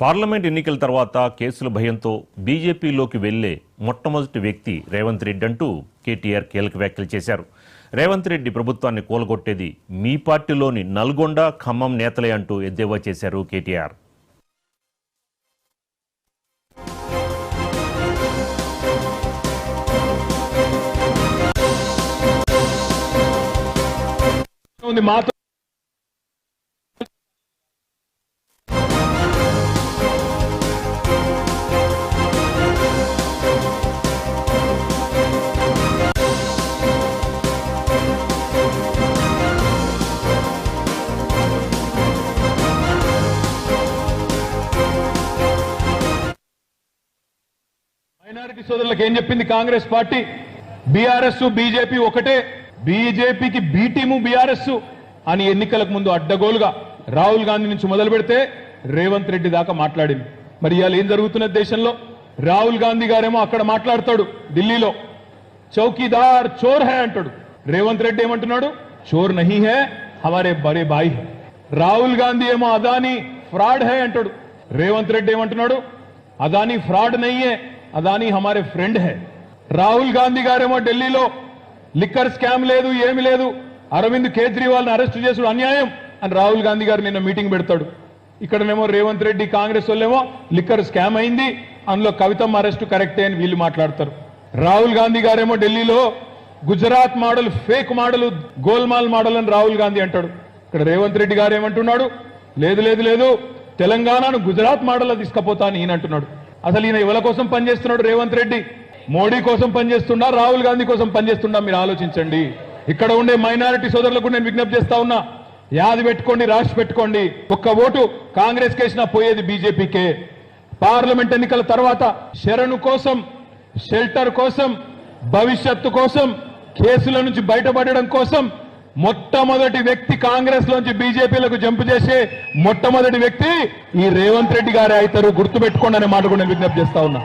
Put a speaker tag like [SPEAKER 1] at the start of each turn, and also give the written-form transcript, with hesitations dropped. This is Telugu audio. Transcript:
[SPEAKER 1] పార్లమెంట్ ఎన్నికల తర్వాత కేసుల భయంతో బీజేపీలోకి వెళ్లే మొట్టమొదటి వ్యక్తి రేవంత్ రెడ్డి అంటూ కేటీఆర్ కీలక వ్యాఖ్యలు చేశారు. రేవంత్ రెడ్డి ప్రభుత్వాన్ని కూలగొట్టేది మీ పార్టీలోని నల్గొండ, ఖమ్మం నేతలే అంటూ ఎద్దేవా చేశారు కేటీఆర్.
[SPEAKER 2] మైనారిటీ సోదరులకు ఏం చెప్పింది కాంగ్రెస్ పార్టీ? బీఆర్ఎస్ బీజేపీ ఒకటే, బీజేపీకి బి టీము బీఆర్ఎస్ అని ఎన్నికలకు ముందు అడ్డగోలుగా రాహుల్ గాంధీ నుంచి మొదలు పెడితే రేవంత్ రెడ్డి దాకా మాట్లాడింది. మరి ఇవాళ ఏం జరుగుతున్నది దేశంలో? రాహుల్ గాంధీ గారేమో అక్కడ మాట్లాడతాడు ఢిల్లీలో, చౌకీదార్ చోర్ హై అంటాడు. రేవంత్ రెడ్డి ఏమంటున్నాడు? చోర్ నహీ హై, హమారే బడే బాయి హై. రాహుల్ గాంధీ ఏమో అదానీ ఫ్రాడ్ హై అంటాడు. రేవంత్ రెడ్డి ఏమంటున్నాడు? అదానీ ఫ్రాడ్ నహీ హై, అదానీ హమారే ఫ్రెండ్ హై. రాహుల్ గాంధీ గారేమో ఢిల్లీలో లిక్కర్ స్కామ్ లేదు, ఏమి లేదు, అరవింద్ కేజ్రీవాల్ని అరెస్ట్ చేసుడు అన్యాయం అని రాహుల్ గాంధీ గారు నిన్న మీటింగ్ పెడతాడు. ఇక్కడనేమో రేవంత్ రెడ్డి కాంగ్రెస్ వాళ్ళేమో లిక్కర్ స్కామ్ అయింది, అందులో కవితమ్మ అరెస్ట్ కరెక్టే అని వీళ్ళు మాట్లాడతారు. రాహుల్ గాంధీ గారేమో ఢిల్లీలో Gujarat model, fake model, golmaal model అని రాహుల్ గాంధీ అంటాడు. ఇక్కడ రేవంత్ రెడ్డి గారు ఏమంటున్నాడు? లేదు లేదు లేదు, తెలంగాణను గుజరాత్ మోడల్ తీసుకుపోతా అని ఈయన అంటున్నాడు. అసలు ఈయన ఎవరి కోసం పనిచేస్తున్నాడు? రేవంత్ రెడ్డి మోడీ కోసం పనిచేస్తుండా, రాహుల్ గాంధీ కోసం పనిచేస్తుండా? మీరు ఆలోచించండి. ఇక్కడ ఉండే మైనారిటీ సోదరులకు నేను విజ్ఞప్తి చేస్తా ఉన్నా, యాది పెట్టుకోండి, రాసి పెట్టుకోండి. ఒక్క ఓటు కాంగ్రెస్ కేసినా పోయేది బీజేపీకే. పార్లమెంట్ ఎన్నికల తర్వాత శరణు కోసం, షెల్టర్ కోసం, భవిష్యత్తు కోసం, కేసుల నుంచి బయటపడడం కోసం మొట్టమొదటి వ్యక్తి కాంగ్రెస్ లోంచి బీజేపీలకు జంపు చేసే మొట్టమొదటి వ్యక్తి ఈ రేవంత్ రెడ్డి గారే అవుతారు. గుర్తుపెట్టుకోండి అనే మాట కూడా నేను విజ్ఞప్తి చేస్తా ఉన్నా.